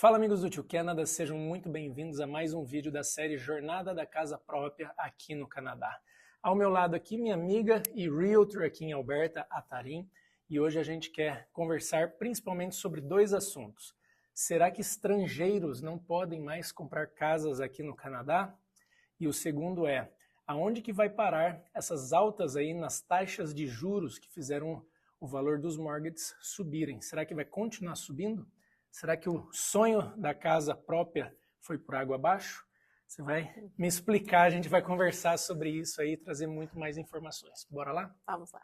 Fala amigos do Tio Canada, sejam muito bem-vindos a mais um vídeo da série Jornada da Casa Própria aqui no Canadá. Ao meu lado aqui minha amiga e realtor aqui em Alberta, a Tarim, e hoje a gente quer conversar principalmente sobre dois assuntos. Será que estrangeiros não podem mais comprar casas aqui no Canadá? E o segundo é, aonde que vai parar essas altas aí nas taxas de juros que fizeram o valor dos mortgages subirem? Será que vai continuar subindo? Será que o sonho da casa própria foi por água abaixo? Você vai me explicar, a gente vai conversar sobre isso aí, trazer muito mais informações. Bora lá? Vamos lá.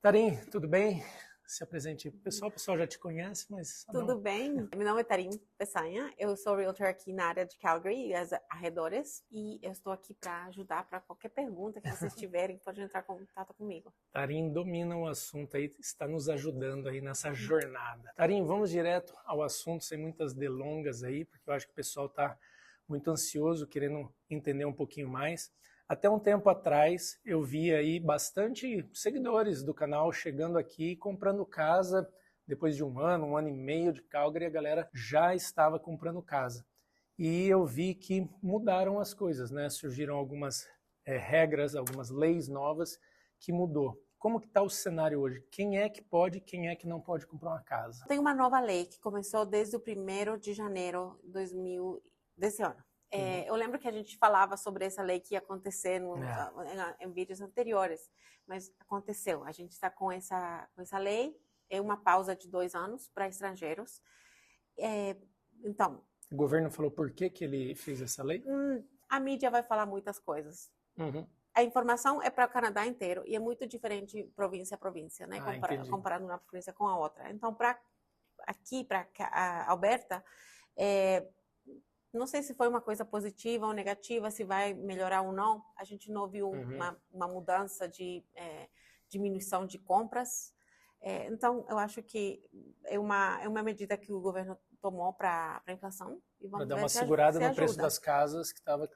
Tarim, tudo bem? Se apresente para o pessoal já te conhece, mas... Tudo bem? Meu nome é Tarim Peçanha, eu sou realtor aqui na área de Calgary e as arredores e eu estou aqui para ajudar para qualquer pergunta que vocês tiverem, pode entrar em contato comigo. Tarim domina o assunto aí, está nos ajudando aí nessa jornada. Tarim, vamos direto ao assunto, sem muitas delongas aí, porque eu acho que o pessoal está muito ansioso, querendo entender um pouquinho mais. Até um tempo atrás, eu vi aí bastante seguidores do canal chegando aqui, comprando casa. Depois de um ano e meio de Calgary, a galera já estava comprando casa. E eu vi que mudaram as coisas, né? Surgiram algumas regras, algumas leis novas que mudou. Como que está o cenário hoje? Quem é que pode, quem é que não pode comprar uma casa? Tem uma nova lei que começou desde o 1º de janeiro desse ano. Eu lembro que a gente falava sobre essa lei que ia acontecer em vídeos anteriores, mas aconteceu. A gente está com essa lei, é uma pausa de 2 anos para estrangeiros. Então... O governo falou por que ele fez essa lei? A mídia vai falar muitas coisas. Uhum. A informação é para o Canadá inteiro e é muito diferente província a província, né? Comparando uma província com a outra. Então, para Alberta, não sei se foi uma coisa positiva ou negativa, se vai melhorar ou não. A gente não viu uma mudança de diminuição de compras. Então, eu acho que é uma medida que o governo tomou para a inflação. Para dar uma segurada no preço das casas, que estava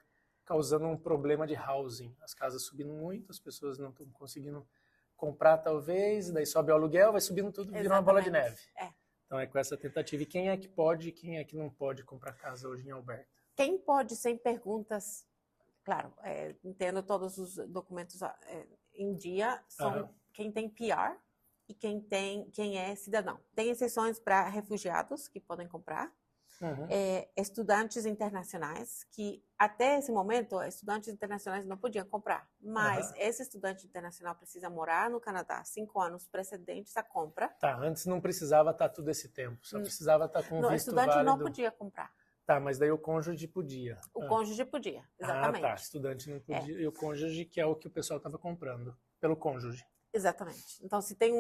causando um problema de housing. As casas subindo muito, as pessoas não estão conseguindo comprar, talvez, daí sobe o aluguel, vai subindo tudo, vira uma bola de neve. Então é com essa tentativa. E quem é que pode e quem é que não pode comprar casa hoje em Alberta? Quem pode, sem perguntas, claro, entendo todos os documentos em dia, são quem tem PR e quem é cidadão. Tem exceções para refugiados que podem comprar, estudantes internacionais, que até esse momento, estudantes internacionais não podiam comprar, mas esse estudante internacional precisa morar no Canadá 5 anos precedentes à compra. Tá, antes não precisava estar todo esse tempo, só precisava estar com visto válido. O estudante não podia comprar. Tá, mas daí o cônjuge podia. O cônjuge podia, exatamente. Tá, estudante não podia, e o cônjuge, que é o que o pessoal estava comprando, pelo cônjuge. Exatamente. Então, se tem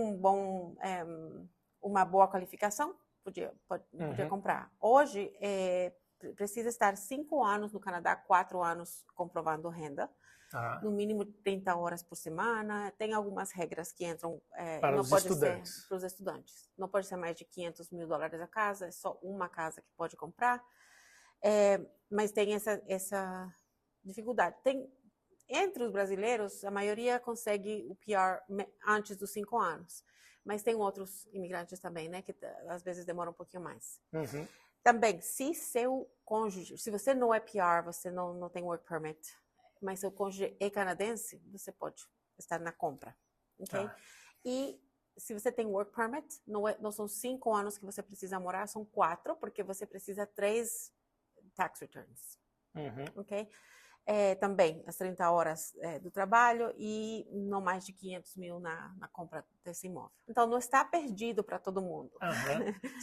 uma boa qualificação, podia comprar. Hoje, precisa estar 5 anos no Canadá, 4 anos comprovando renda, no mínimo 30 horas por semana. Tem algumas regras que entram para não os pode estudantes. Ser para os estudantes. Não pode ser mais de $500 mil a casa, é só uma casa que pode comprar. Mas tem essa dificuldade. Entre os brasileiros, a maioria consegue o PR antes dos 5 anos. Mas tem outros imigrantes também, né, que às vezes demoram um pouquinho mais. Também, se seu cônjuge, se você não é PR, você não tem work permit, mas seu cônjuge é canadense, você pode estar na compra, ok? E se você tem work permit, não são 5 anos que você precisa morar, são 4, porque você precisa 3 tax returns, ok? Também as 30 horas do trabalho e não mais de 500 mil na compra desse imóvel. Então, não está perdido para todo mundo.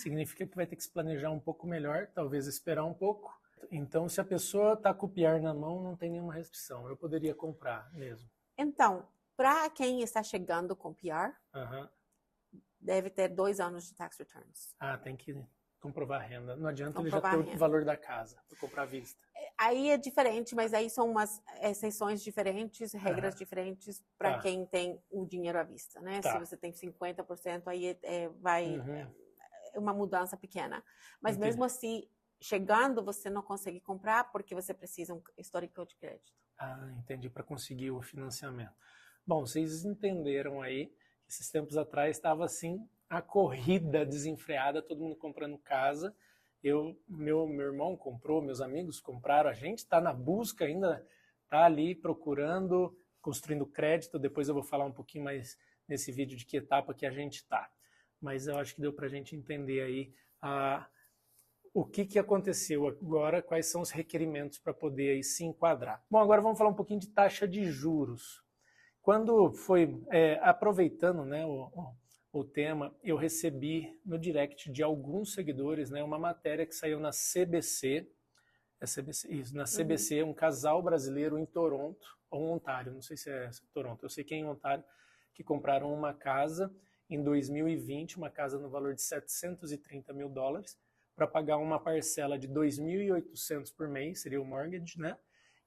Significa que vai ter que se planejar um pouco melhor, talvez esperar um pouco. Então, se a pessoa está com o PR na mão, não tem nenhuma restrição. Eu poderia comprar mesmo. Então, para quem está chegando com PR, deve ter 2 anos de tax returns. Tem que comprovar a renda. Não adianta ele já ter o valor da casa para comprar à vista. Aí é diferente, mas aí são umas exceções diferentes, regras diferentes para quem tem o dinheiro à vista, né? Se você tem 50%, aí vai uma mudança pequena. Mas mesmo assim, chegando, você não consegue comprar porque você precisa um histórico de crédito. Ah, entendi, para conseguir o financiamento. Bom, vocês entenderam aí que esses tempos atrás estava assim a corrida desenfreada, todo mundo comprando casa. Meu irmão comprou, meus amigos compraram, a gente está na busca ainda, está ali procurando, construindo crédito. Depois eu vou falar um pouquinho mais nesse vídeo de que etapa que a gente está. Mas eu acho que deu para a gente entender aí o que aconteceu agora, quais são os requerimentos para poder aí se enquadrar. Bom, agora vamos falar um pouquinho de taxa de juros. Quando foi, aproveitando, né, o tema, eu recebi no direct de alguns seguidores, né, uma matéria que saiu na CBC, na CBC, um casal brasileiro em Toronto, ou Ontário, não sei se é Toronto, eu sei que é em Ontário, que compraram uma casa em 2020, uma casa no valor de $730 mil, para pagar uma parcela de 2.800 por mês, seria o mortgage, né?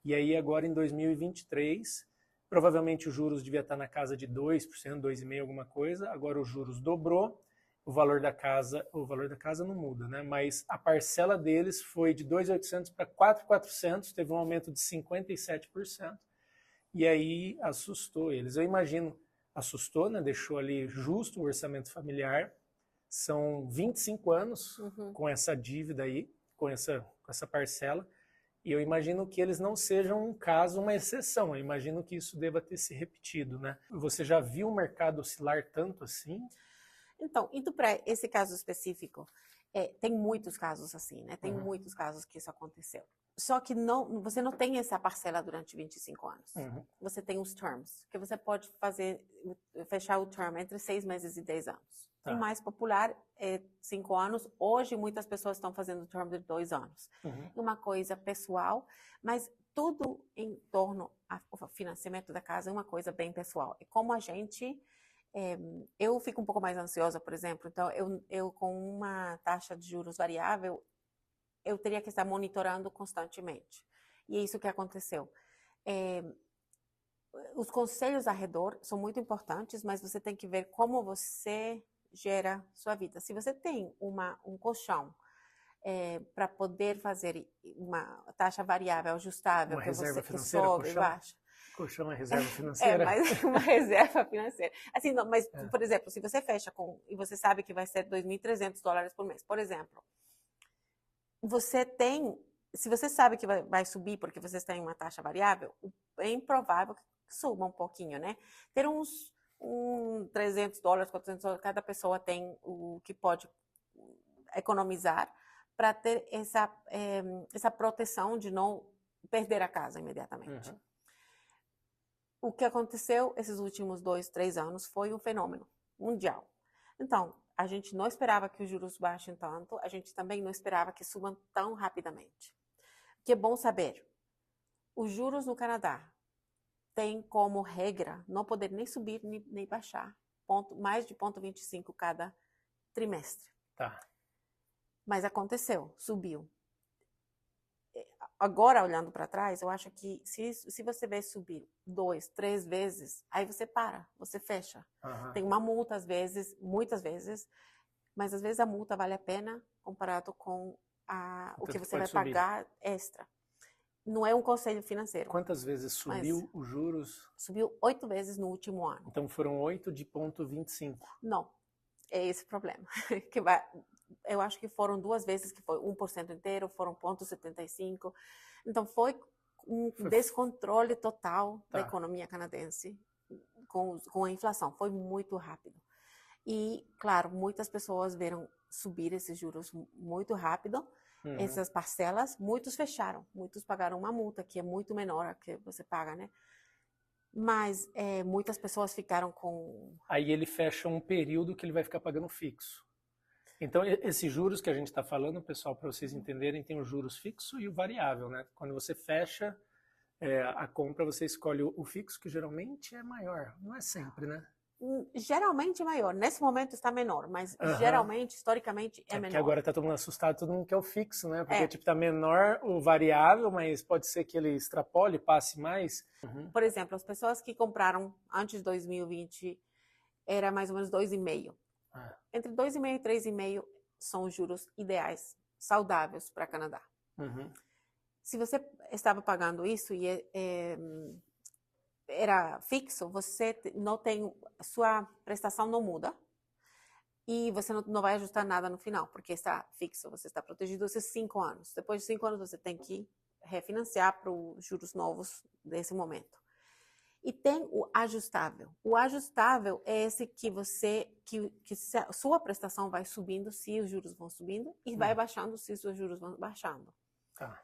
E aí agora em 2023, provavelmente os juros devia estar na casa de 2%, 2,5%, alguma coisa. Agora os juros dobrou, o valor da casa não muda, né? Mas a parcela deles foi de 2.800 para 4.400, teve um aumento de 57%. E aí assustou eles. Eu imagino, assustou, né? Deixou ali justo o orçamento familiar. São 25 anos com essa dívida aí, com essa parcela, e eu imagino que eles não sejam um caso, uma exceção, eu imagino que isso deva ter se repetido, né? Você já viu o mercado oscilar tanto assim? Então, indo para esse caso específico, tem muitos casos assim, né? Tem muitos casos que isso aconteceu. Só que você não tem essa parcela durante 25 anos. Você tem os terms, que você pode fechar o term entre 6 meses e 10 anos. O mais popular é 5 anos. Hoje, muitas pessoas estão fazendo term de 2 anos. Uma coisa pessoal, mas tudo em torno ao financiamento da casa é uma coisa bem pessoal. E como a gente... eu fico um pouco mais ansiosa, por exemplo. Então, eu com uma taxa de juros variável, eu teria que estar monitorando constantemente. E é isso que aconteceu. Os conselhos ao redor são muito importantes, mas você tem que ver como você gera sua vida. Se você tem um colchão para poder fazer uma taxa variável, ajustável, uma que reserva você financeira, que sobe e baixa. Colchão é reserva financeira? Mas uma reserva financeira. Assim, não, mas, por exemplo, se você fecha e você sabe que vai ser $2.300 por mês, por exemplo, se você sabe que vai subir porque você está em uma taxa variável, é improvável que suba um pouquinho, né? Ter uns $300, $400, cada pessoa tem o que pode economizar para ter essa proteção de não perder a casa imediatamente. O que aconteceu esses últimos 2, 3 anos foi um fenômeno mundial. Então, a gente não esperava que os juros baixem tanto, a gente também não esperava que subam tão rapidamente. O que é bom saber, os juros no Canadá têm como regra não poder nem subir nem baixar, mais de 0,25 cada trimestre. Tá. Mas aconteceu, subiu. Agora, olhando para trás, eu acho que se você vê subir 2, 3 vezes, aí você para, você fecha. Tem uma multa às vezes, muitas vezes, mas às vezes a multa vale a pena comparado com o que você vai pagar extra. Não é um conselho financeiro. Quantas vezes subiu os juros? Subiu 8 vezes no último ano. Então foram 8 de 0,25. Não, é esse o problema. Eu acho que foram 2 vezes que foi 1% inteiro, foram 0,75. Então foi um descontrole total da economia canadense com a inflação. Foi muito rápido. E, claro, muitas pessoas viram subir esses juros muito rápido, essas parcelas. Muitos fecharam, muitos pagaram uma multa que é muito menor a que você paga, né? Mas muitas pessoas ficaram com... Aí ele fecha um período que ele vai ficar pagando fixo. Então, esses juros que a gente está falando, pessoal, para vocês entenderem, tem o juros fixo e o variável, né? Quando você fecha a compra, você escolhe o fixo, que geralmente é maior. Não é sempre, né? Geralmente é maior. Nesse momento está menor, mas geralmente, historicamente, é menor. Porque agora está todo mundo assustado, todo mundo quer o fixo, né? Porque tipo, está menor o variável, mas pode ser que ele extrapole, passe mais. Por exemplo, as pessoas que compraram antes de 2020, era mais ou menos 2,5%. Entre 2,5% e 3,5% são os juros ideais saudáveis para Canadá. Uhum. Se você estava pagando isso e era fixo, você não tem, sua prestação não muda e você não vai ajustar nada no final, porque está fixo, você está protegido esses 5 anos. Depois de 5 anos você tem que refinanciar para os juros novos desse momento. E tem o ajustável. O ajustável é esse que sua prestação vai subindo se os juros vão subindo e vai baixando se os juros vão baixando. Tá.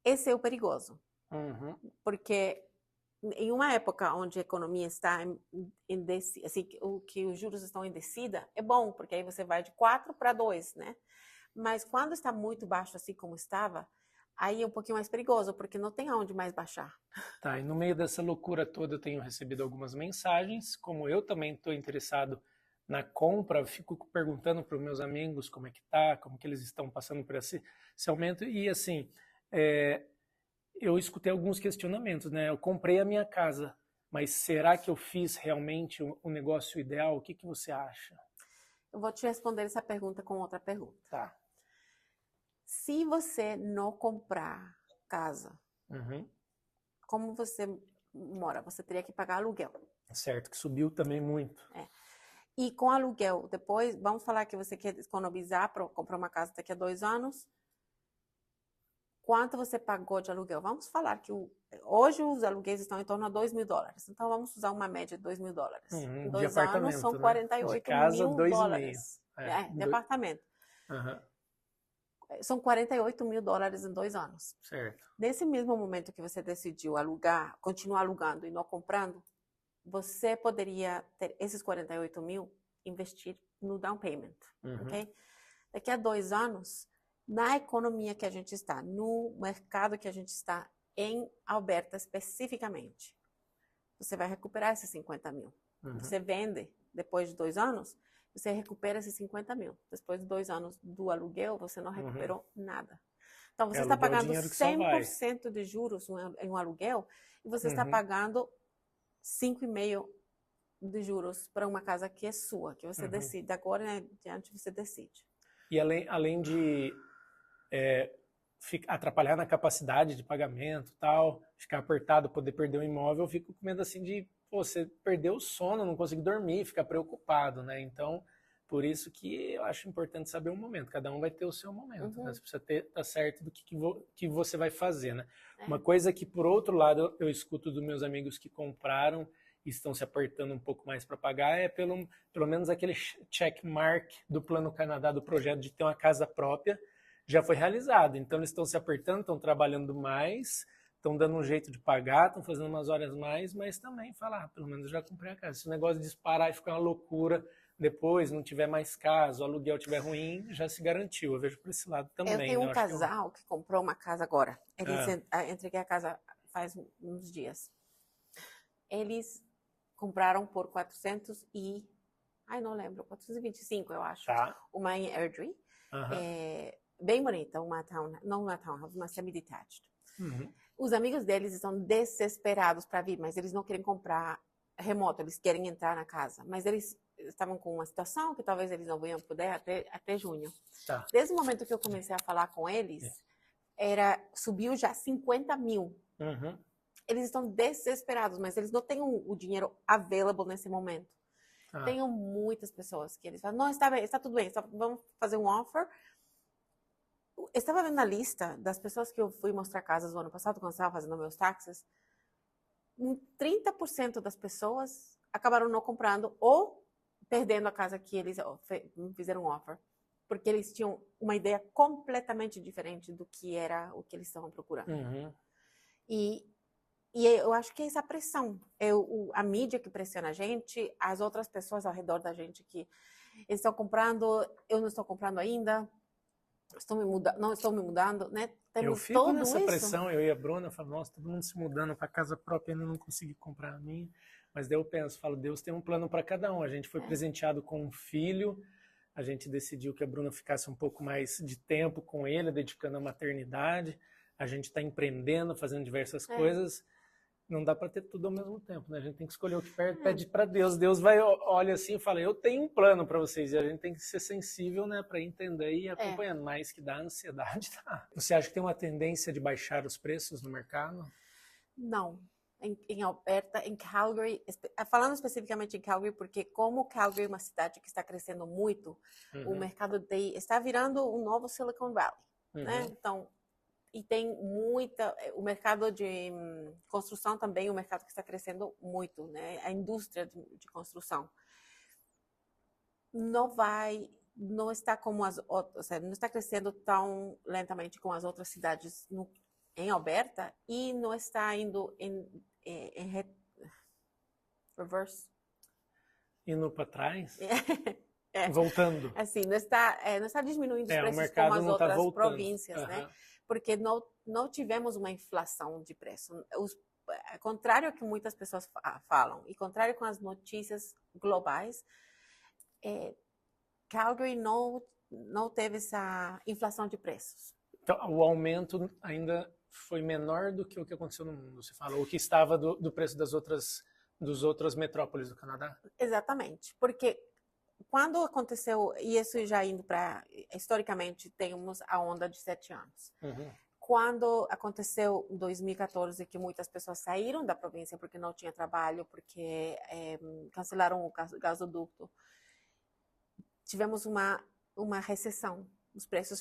Esse é o perigoso. Uhum. Porque em uma época onde a economia está assim, que os juros estão em descida, é bom, porque aí você vai de 4 para 2, né? Mas quando está muito baixo, assim como estava, aí é um pouquinho mais perigoso, porque não tem aonde mais baixar. Tá, e no meio dessa loucura toda eu tenho recebido algumas mensagens, como eu também estou interessado na compra, eu fico perguntando para os meus amigos como é que tá, como que eles estão passando por esse aumento, e assim, eu escutei alguns questionamentos, né? Eu comprei a minha casa, mas será que eu fiz realmente o negócio ideal? O que que você acha? Eu vou te responder essa pergunta com outra pergunta. Tá. Se você não comprar casa, como você mora? Você teria que pagar aluguel. Certo, que subiu também muito. E com aluguel, depois, vamos falar que você quer economizar para comprar uma casa daqui a 2 anos. Quanto você pagou de aluguel? Vamos falar que hoje os aluguéis estão em torno a $2.000. Então, vamos usar uma média de $2.000. Em 2 anos, são 48 de casa, mil dólares. De apartamento. São 48 mil dólares em 2 anos. Certo. Nesse mesmo momento que você decidiu alugar, continuar alugando e não comprando, você poderia ter esses 48 mil investir no down payment. Ok? Daqui a 2 anos, na economia que a gente está, no mercado que a gente está, em Alberta especificamente, você vai recuperar esses 50 mil. Você vende depois de 2 anos, você recupera esses 50 mil. Depois de 2 anos do aluguel, você não recuperou nada. Então, você está pagando 100% de juros em um aluguel e você está pagando 5,5% de juros para uma casa que é sua, que você decide. Agora em diante você decide. E além de atrapalhar na capacidade de pagamento, tal, ficar apertado, poder perder o imóvel, eu fico com medo assim de você perder o sono, não conseguir dormir, ficar preocupado, né? Então, por isso que eu acho importante saber o momento. Cada um vai ter o seu momento, né? Você precisa estar certo do que você vai fazer, né? Uma coisa que, por outro lado, eu escuto dos meus amigos que compraram e estão se apertando um pouco mais para pagar é pelo menos aquele check mark do Plano Canadá, do projeto de ter uma casa própria, já foi realizado. Então, eles estão se apertando, estão trabalhando mais, estão dando um jeito de pagar, estão fazendo umas horas mais, mas também falar, pelo menos eu já comprei a casa. Se o negócio disparar e ficar uma loucura, depois não tiver mais casa, o aluguel estiver ruim, já se garantiu. Eu vejo por esse lado também. Eu tenho um casal que comprou uma casa agora. Eles entreguei a casa faz uns dias. Eles compraram por 425, eu acho. Tá. Uma em Airdrie. Bem bonita, não uma townhouse, uma semi-detached. Os amigos deles estão desesperados para vir, mas eles não querem comprar remoto, eles querem entrar na casa. Mas eles estavam com uma situação que talvez eles não venham poder até junho. Tá. Desde o momento que eu comecei a falar com eles, subiu já 50 mil. Eles estão desesperados, mas eles não têm o dinheiro available nesse momento. Tenho muitas pessoas que eles falam, não, está bem, está tudo bem, vamos fazer um offer. Eu estava vendo a lista das pessoas que eu fui mostrar casas no ano passado, quando eu estava fazendo meus taxes. 30% das pessoas acabaram não comprando ou perdendo a casa que eles fizeram um offer. Porque eles tinham uma ideia completamente diferente do que era o que eles estavam procurando. E eu acho que é essa pressão. A mídia que pressiona a gente, as outras pessoas ao redor da gente que eles estão comprando, eu não estou comprando ainda, não estou me mudando, né? Eu fico nessa pressão, eu e a Bruna, eu falo, nossa, todo mundo se mudando para casa própria, ainda não consegui comprar a minha. Mas daí eu penso, falo, Deus tem um plano para cada um. A gente foi presenteado com um filho, a gente decidiu que a Bruna ficasse um pouco mais de tempo com ele, dedicando à maternidade. A gente está empreendendo, fazendo diversas coisas. não dá para ter tudo ao mesmo tempo, né? A gente tem que escolher o que pede para Deus. Deus vai, olha assim e fala, eu tenho um plano para vocês. E a gente tem que ser sensível, né, para entender e ir acompanhando. Mais que dá ansiedade, tá? Você acha que tem uma tendência de baixar os preços no mercado? Não. Em Alberta, em Calgary, falando especificamente em Calgary, porque como Calgary é uma cidade que está crescendo muito, o mercado está virando um novo Silicon Valley, né? Então, e tem o mercado de construção também, o mercado que está crescendo muito, né? A indústria de construção não está como as outras, ou seja, não está crescendo tão lentamente como as outras cidades em Alberta e não está indo em reverse. Indo para trás? Voltando. Assim, não está diminuindo os preços como as outras províncias, né? Porque não tivemos uma inflação de preço. Contrário ao que muitas pessoas falam, e contrário com as notícias globais, Calgary não teve essa inflação de preços. Então, o aumento ainda foi menor do que o que aconteceu no mundo, você fala, o que estava do preço das outras metrópoles do Canadá? Exatamente, porque quando aconteceu, e isso já indo para, historicamente, temos a onda de 7 anos. Quando aconteceu em 2014, que muitas pessoas saíram da província porque não tinha trabalho, porque cancelaram o gasoduto, tivemos uma recessão. Os preços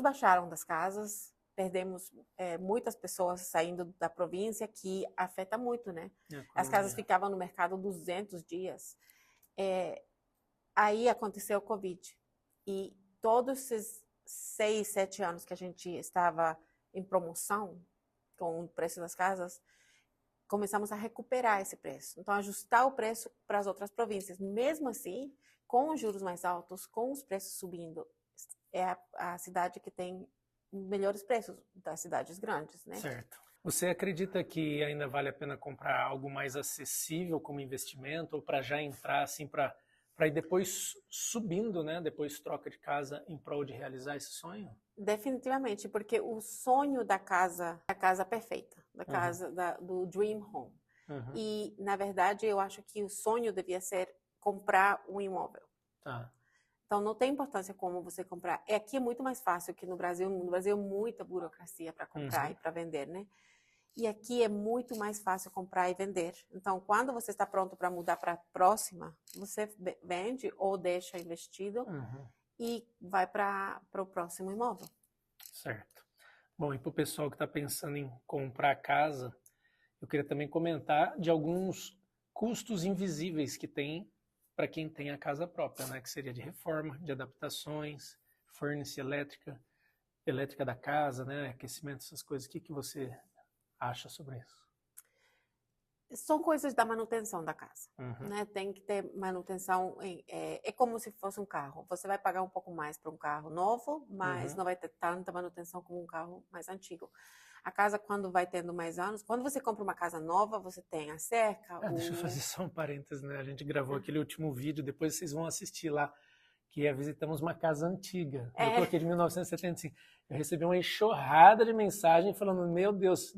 baixaram das casas, perdemos muitas pessoas saindo da província, que afeta muito, né? As casas ficavam no mercado 200 dias. Aí aconteceu o Covid. E todos esses 6, 7 anos que a gente estava em promoção com o preço das casas, começamos a recuperar esse preço. Então, ajustar o preço para as outras províncias. Mesmo assim, com os juros mais altos, com os preços subindo, é a cidade que tem melhores preços das cidades grandes, né? Certo. Você acredita que ainda vale a pena comprar algo mais acessível como investimento ou para já entrar assim para ir depois subindo, né? Depois troca de casa em prol de realizar esse sonho? Definitivamente, porque o sonho da casa perfeita, da casa do dream home. E, na verdade, eu acho que o sonho devia ser comprar um imóvel. Tá. Então, não tem importância como você comprar. Aqui é muito mais fácil que no Brasil. No Brasil, é muita burocracia para comprar e para vender, né? E aqui é muito mais fácil comprar e vender. Então, quando você está pronto para mudar para a próxima, você vende ou deixa investido e vai para o próximo imóvel. Certo. Bom, e para o pessoal que está pensando em comprar casa, eu queria também comentar de alguns custos invisíveis que tem para quem tem a casa própria, né? Que seria de reforma, de adaptações, fornecer elétrica da casa, né? Aquecimento, essas coisas. O que você acha sobre isso? São coisas da manutenção da casa, né? Tem que ter manutenção, é como se fosse um carro. Você vai pagar um pouco mais para um carro novo, mas não vai ter tanta manutenção como um carro mais antigo. A casa, quando vai tendo mais anos, quando você compra uma casa nova, você tem a cerca. Deixa eu fazer só um parênteses, né? A gente gravou aquele último vídeo, depois vocês vão assistir lá, que visitamos uma casa antiga. Eu coloquei de 1975. Eu recebi uma enxurrada de mensagem falando, meu Deus,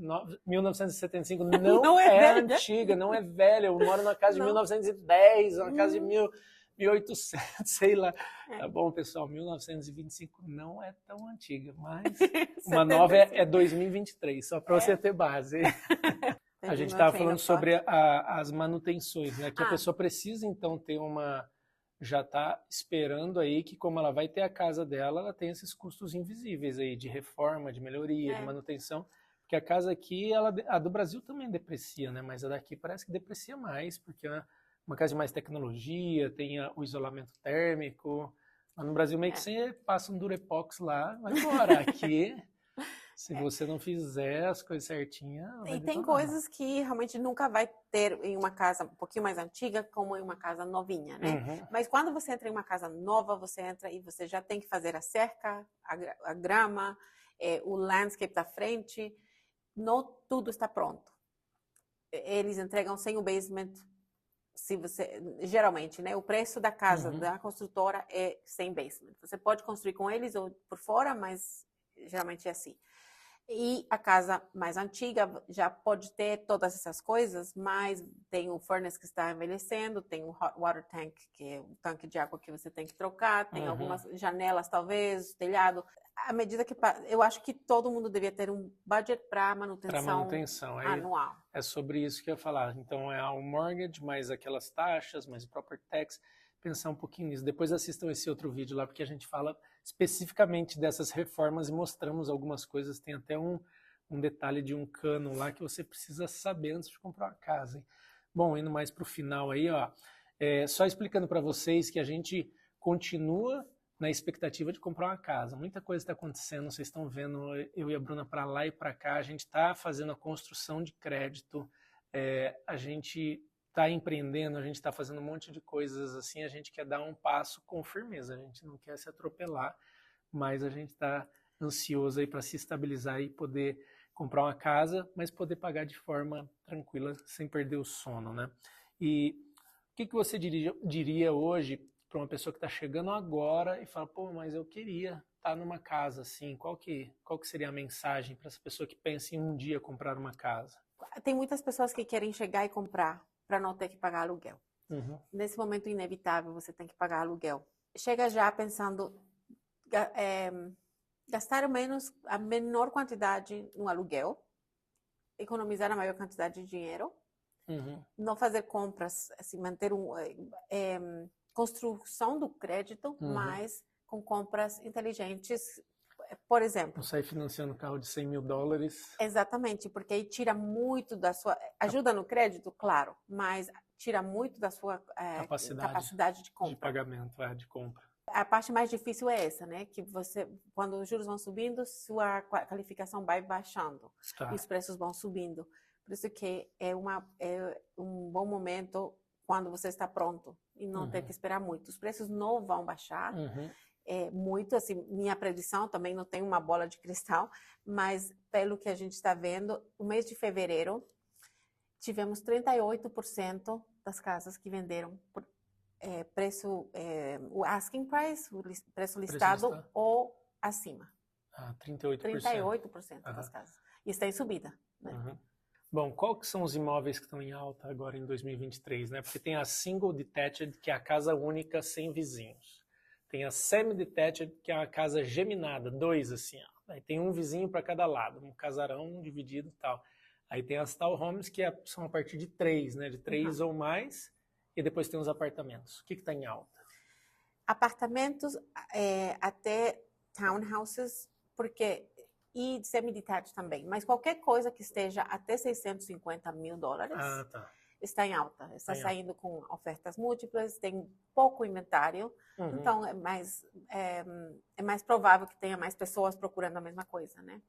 1975 não é antiga, não é velha. Eu moro numa casa de 1910, uma casa de 1800, sei lá. Tá bom, pessoal, 1925 não é tão antiga, mas uma nova é 2023, só para você ter base. A gente estava falando sobre as manutenções, né? Que a pessoa precisa, então, ter já está esperando aí que, como ela vai ter a casa dela, ela tem esses custos invisíveis aí de reforma, de melhoria, de manutenção. Porque a casa aqui, a do Brasil também deprecia, né? Mas a daqui parece que deprecia mais, porque é uma casa de mais tecnologia, tem o isolamento térmico. Lá no Brasil, meio que você passa um Durepox lá, vai embora. Aqui, se você não fizer as coisas certinhas... E tem coisas que realmente nunca vai ter em uma casa um pouquinho mais antiga, como em uma casa novinha, né? Mas quando você entra em uma casa nova, você entra e você já tem que fazer a cerca, a grama, o landscape da frente. Não tudo está pronto. Eles entregam sem o basement. Geralmente, né? O preço da casa da construtora é sem basement. Você pode construir com eles ou por fora, mas geralmente é assim. E a casa mais antiga já pode ter todas essas coisas, mas tem o furnace que está envelhecendo, tem o hot water tank, que é o tanque de água que você tem que trocar, tem algumas janelas, talvez, telhado. À medida que eu acho que todo mundo devia ter um budget para manutenção anual. É sobre isso que eu ia falar. Então é o mortgage, mais aquelas taxas, mais o property tax, pensar um pouquinho nisso. Depois assistam esse outro vídeo lá, porque a gente fala especificamente dessas reformas e mostramos algumas coisas. Tem até um detalhe de um cano lá que você precisa saber antes de comprar uma casa, hein? Bom, indo mais para o final aí, ó, só explicando para vocês que a gente continua na expectativa de comprar uma casa. Muita coisa está acontecendo, vocês estão vendo eu e a Bruna para lá e para cá, a gente está fazendo a construção de crédito, a gente está empreendendo, a gente está fazendo um monte de coisas assim, a gente quer dar um passo com firmeza, a gente não quer se atropelar, mas a gente está ansioso aí para se estabilizar e poder comprar uma casa, mas poder pagar de forma tranquila, sem perder o sono, né? E o que você diria hoje para uma pessoa que está chegando agora e fala, pô, mas eu queria estar numa casa assim, qual que seria a mensagem para essa pessoa que pensa em um dia comprar uma casa? Tem muitas pessoas que querem chegar e comprar para não ter que pagar aluguel. Nesse momento inevitável, você tem que pagar aluguel. Chega já pensando gastar a menor quantidade no aluguel, economizar a maior quantidade de dinheiro, não fazer compras, assim, manter construção do crédito, mas com compras inteligentes, por exemplo. Não sair financiando um carro de $100 mil. Exatamente, porque aí tira muito da sua... Ajuda no crédito, claro, mas tira muito da sua capacidade de compra. De pagamento, de compra. A parte mais difícil é essa, né? Que quando os juros vão subindo, sua qualificação vai baixando. E os preços vão subindo. Por isso que é um bom momento quando você está pronto e não ter que esperar muito. Os preços não vão baixar muito, assim, minha predição, também não tem uma bola de cristal, mas pelo que a gente está vendo, o mês de fevereiro, tivemos 38% das casas que venderam por o asking price, o preço listado ou acima. 38%. 38% das casas. E está em subida, né? Bom, qual que são os imóveis que estão em alta agora em 2023, né? Porque tem a single detached, que é a casa única sem vizinhos. Tem a semi-detached, que é a casa geminada, 2 assim, ó. Aí tem um vizinho para cada lado, um casarão dividido e tal. Aí tem as townhomes, que são a partir de 3, né? De 3 ou mais. E depois tem os apartamentos. O que está em alta? Apartamentos, até townhouses, e semi-detached também. Mas qualquer coisa que esteja até $650 mil está em alta. Está saindo com ofertas múltiplas, tem pouco inventário. Então, é mais provável que tenha mais pessoas procurando a mesma coisa, né?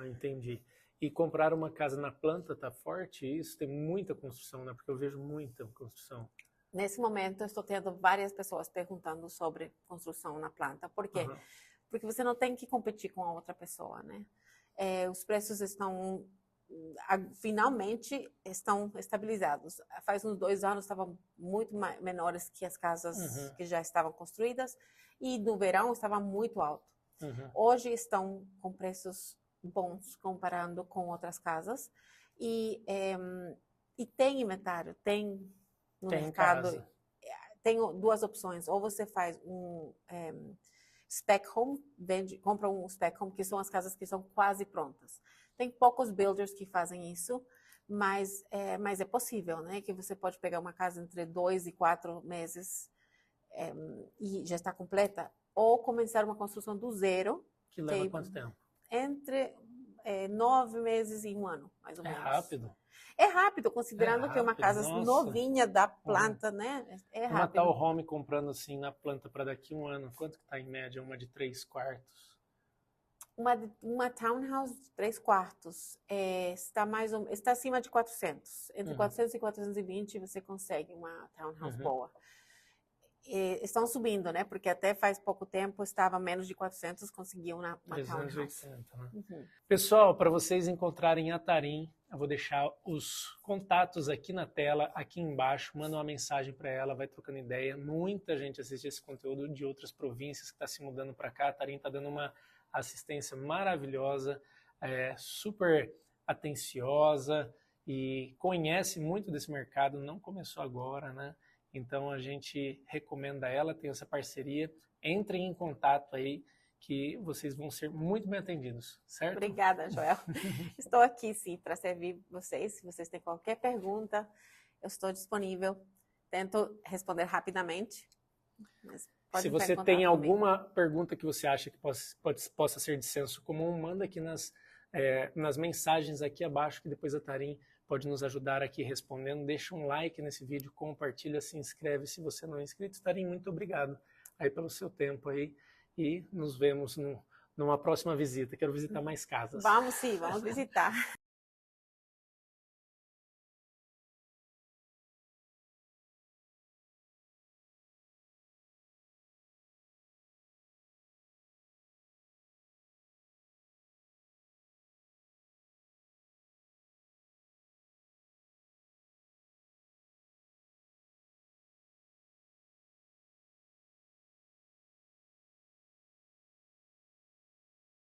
Entendi. E comprar uma casa na planta está forte? Isso tem muita construção, né? Porque eu vejo muita construção. Nesse momento, eu estou tendo várias pessoas perguntando sobre construção na planta. Por quê? Porque você não tem que competir com a outra pessoa, né? Os preços finalmente estão estabilizados. Faz uns 2 anos estavam muito menores que as casas que já estavam construídas e no verão estava muito alto. Hoje estão com preços bons comparando com outras casas e tem inventário, tem no mercado, tem 2 opções. Ou você faz um spec home, compra um spec home, que são as casas que são quase prontas. Tem poucos builders que fazem isso, mas é possível, né? Que você pode pegar uma casa entre 2 e 4 meses e já está completa, ou começar uma construção do zero. Que leva quanto tempo? Entre 9 meses e 1 ano, mais ou menos. É rápido? É rápido, considerando que é uma casa novinha da planta, né? É rápido. Uma townhome comprando assim na planta para daqui 1 ano, quanto que está em média? Uma de 3 quartos? Uma townhouse de 3 quartos está acima de 400. Entre 400 e 420 você consegue uma townhouse boa. Estão subindo, né? Porque até faz pouco tempo estava menos de 400, conseguiam uma townhouse. 380, né? Pessoal, para vocês encontrarem a Tarim, eu vou deixar os contatos aqui na tela, aqui embaixo. Manda uma mensagem para ela, vai trocando ideia. Muita gente assiste esse conteúdo de outras províncias que está se mudando para cá. A Tarim está dando uma assistência maravilhosa. super atenciosa e conhece muito desse mercado, não começou agora, né? Então a gente recomenda ela, tem essa parceria. Entrem em contato aí que vocês vão ser muito bem atendidos, certo? Obrigada, Joel. Estou aqui, sim, para servir vocês. Se vocês têm qualquer pergunta, eu estou disponível. Tento responder rapidamente. Mas se você tem alguma pergunta que você acha que possa ser de senso comum, manda aqui nas mensagens aqui abaixo, que depois a Tarim pode nos ajudar aqui respondendo. Deixa um like nesse vídeo, compartilha, se inscreve se você não é inscrito. Tarim, muito obrigado aí pelo seu tempo aí e nos vemos numa próxima visita. Quero visitar mais casas. Vamos sim, vamos visitar.